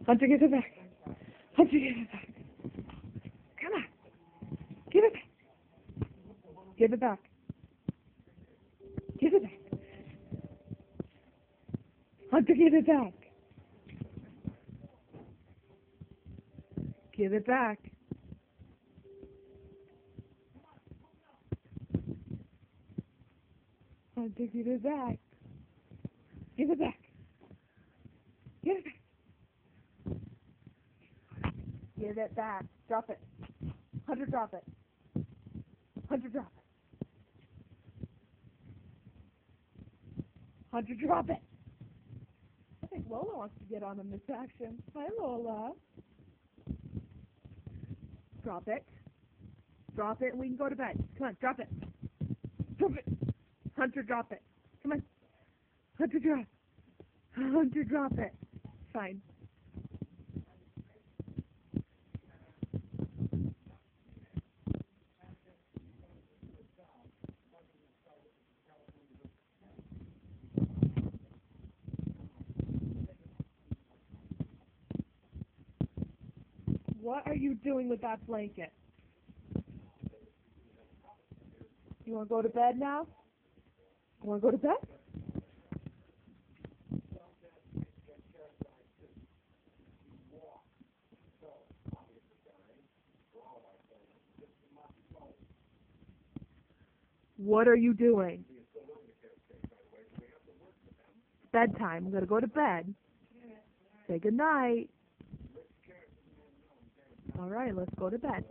Hunter, give it back. Hunter, give it back. Come on. Give it back. Give it back. Give it back. Hunter, give it back. Give it back. Hunter, give it back. Give it back. Give it back. Give it back. Drop it. Hunter, drop it. Hunter, drop it. Hunter, drop it. I think Lola wants to get on in this action. Hi, Lola. Drop it. Drop it and we can go to bed. Come on, drop it. Drop it. Hunter, drop it. Come on. Hunter, drop. Hunter, drop it. Fine. What are you doing with that blanket? You want to go to bed now? You want to go to bed? What are you doing? Bedtime. I'm going to go to bed. Say good night. All right, let's go to bed.